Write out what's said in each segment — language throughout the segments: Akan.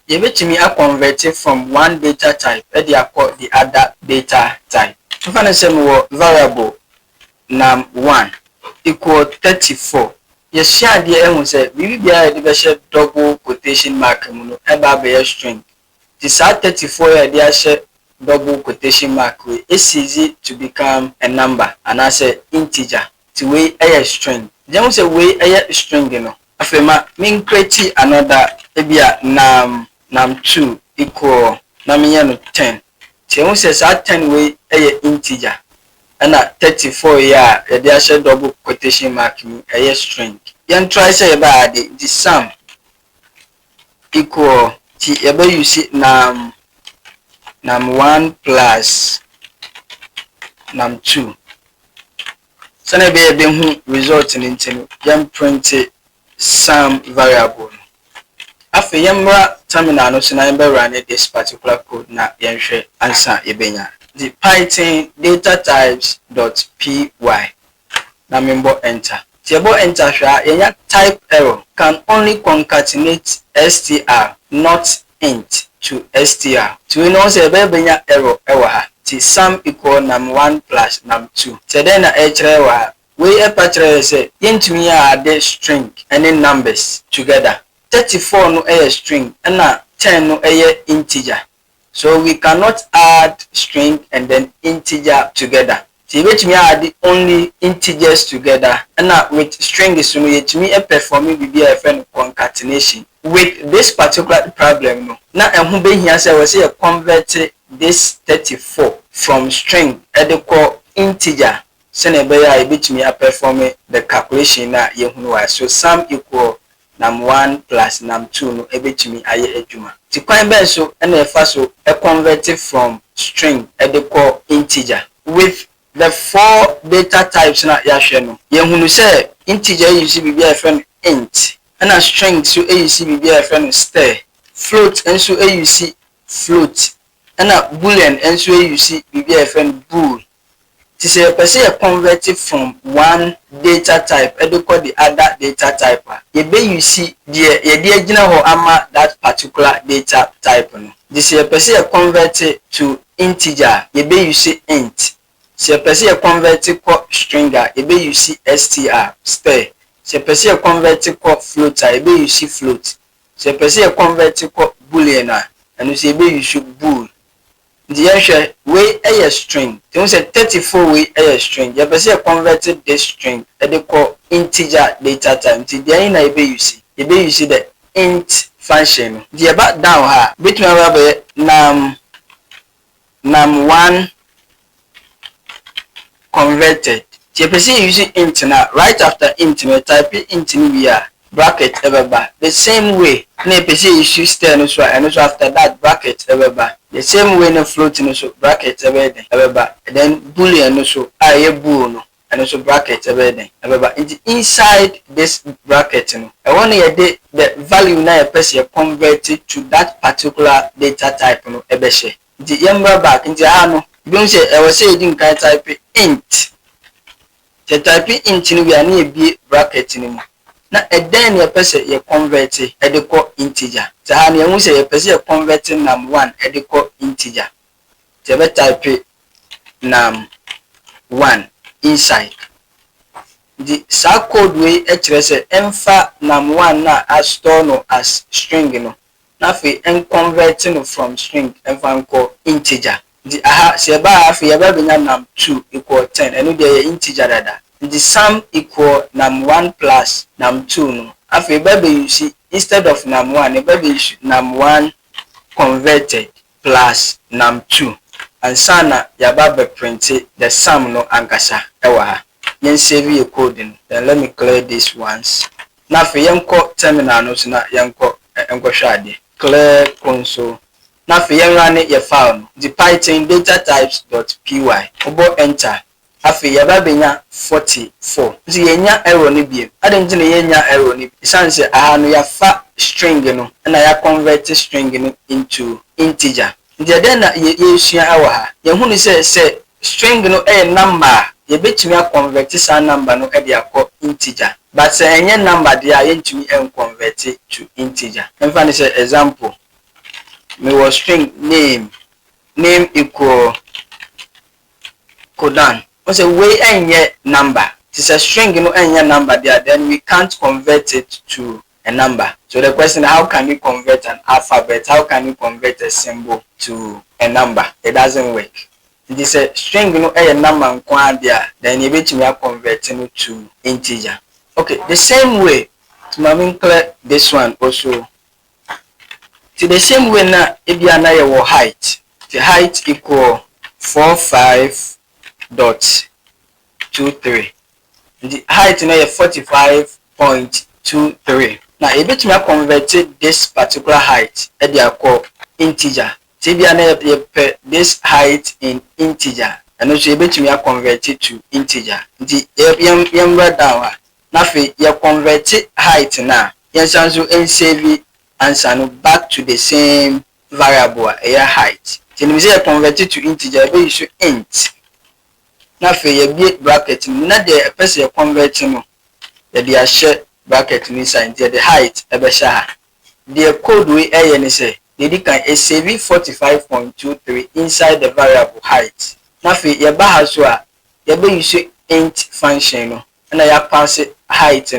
You bet me a convert it from one data type and you call the other data type. If I say variable num1 equal 34. You share the end say we be a double quotation mark eba string. This 34 there share double quotation mark. It's easy to become a number and I say integer to way a string. Then say way a string afema min create another ebia num2 equal num 10. Then say 10 way a integer. And 34 yeah, there share double quotation mark a string. Then try say about the sum equal to ebe you see num1 plus num2. So na be hu result into yam print sum variable. After yamra terminal no so na be run this particular code na yenhwe answer ebenya. The Python DataTypes.py. Na member enter. Tiabo enter yenya type error can only concatenate str not int to str. So we know say benya error ewa ti sum equal num1 plus num2. So then na error we patch say yentumi add string and numbers together. 34 no a string and 10 no a integer. So we cannot add string and then integer together. So which me add only integers together and with string is me performing BBFN concatenation. With this particular problem, no. Now I'm here say we say convert this 34 from string and call integer. Send a bit me performing the calculation na yehunwa. So sum equal num1 plus num2 no ebet me aye adwuma. Ti kwan ben so na efa so converted from string and call integer. With the 4 data types na yahwe no yehunu say integer use BBFN int and a string so use BBFN star, float and so use float and a boolean and so use BBFN bool. To say a person converted from one data type and call the other data type. You see the that particular data type. This is a person converted to integer. You see int. So a person converted to stringer. You see str star. So a person converted to floater. You see float. So a person converted to boolean. And you see you should bool. The answer way a string. They say 34 way a string. You have converted this string and they call integer data type. The ina you see the int function. The about down her between num1 converted. You using int now. Right after int, you type int here. Bracket ever the same way na PC issue star and also after that bracket ever the same way no float no so bracket ever then boolean no so bool no and also bracket ever inside this bracket no I want to the value na person converted to that particular data type no ebehye the yamba back into no don't say I was say you can type int the type int no we are na be bracket no na then your person you convert it call integer. So how you say your person converting num1 call integer. So we type num1 inside. The code way say enfa num1 na as store no as string no. Na fi converting from string enfa call integer. The say ba fi ya ba num2 equal 10 and the integer dada. The sum equal num1 plus num2 no. After baby you see instead of num1, baby you see num1 converted plus num2. And sana yaba print the sum no ankasa ewa. Yen save your coding. Then let me clear this once. Now for yanko terminal no so na yanko shade. Clear console. Now for yan run your file no. The Python DataTypes.py. Obo enter. Afi yaba benya 44. Nti yenya error ni biem. Adenje na yenya error ni. Isan se no ya fa string no na ya convert string no into integer. Nti den na ye sua awa ha. Ye hu ni say string no number. Ye betumi convert sa number no de akọ integer. But say enye number dia ye ntumi convert to integer. Emfa ni say example me was string name equal Kodan. What's a way and yet number? It's a string, and your number there. Then we can't convert it to a number. So the question: how can you convert an alphabet? How can you convert a symbol to a number? It doesn't work. It is a string, a number there. Then you bet me converting it to integer. Okay, the same way. To clear this one also. To the same way now, if you are height, the height equal 45.23. The height now is 45.23. Now, if you converted this particular height, they are called integer. So if you this height in integer, and also you convert it to integer. The you write down. Now, you convert height now. You save it answer back to the same variable height. So you say convert it to integer, you should int. Now for your big bracket, not the person converting the share bracket inside the height ebesha. The code we say they can save 45.23 inside the variable height. Now for your bahaswa, you should int function and I pass it height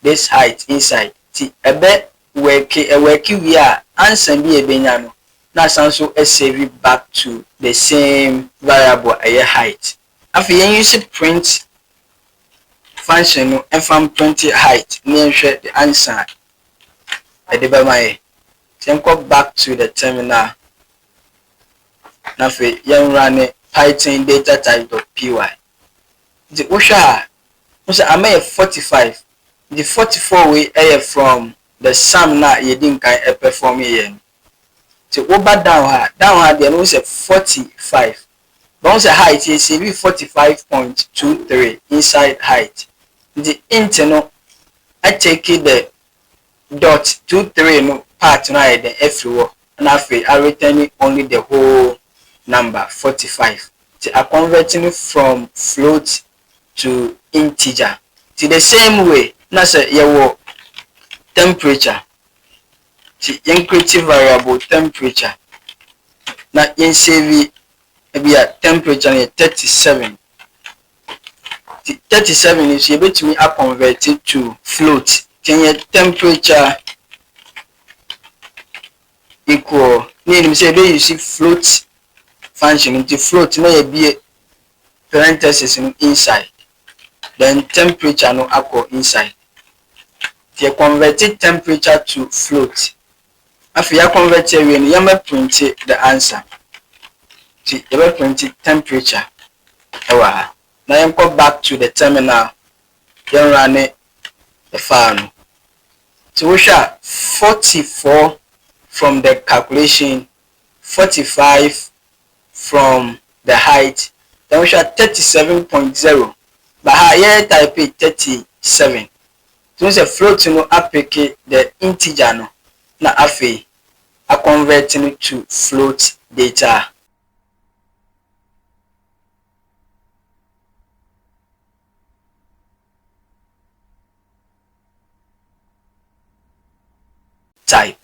this height inside. See a bit work we are answer be a benyano. Now so save it back to the same variable height. After you use print function and from print height, near the answer at the bama. Then go back to the terminal. Now for you run Python DataType.py. The Osha I may 45. The 44 way from the sum na you didn't perform here. To over down there was a 45. Once a height is 45.23 inside height. The internal I take it the dot 23 no part now the everywhere and I return only the whole number 45. So I converting from float to integer. To the same way, now say your temperature. The encrypted variable temperature. Now in save be a temperature is 37. The 37 is able to me convert it to float. Can your temperature equal? Need say you see float function into float now be a parenthesis inside. Then temperature no equal inside. You converted temperature to float. After you convert it, you may print the answer. You will print temperature. Now you go back to the terminal. You run the file. So we shall 44 from the calculation, 45 from the height. Then we shall 37.0. But here type it 37. So it's a float no applique the integer no. Na afe a converting to float data. Type.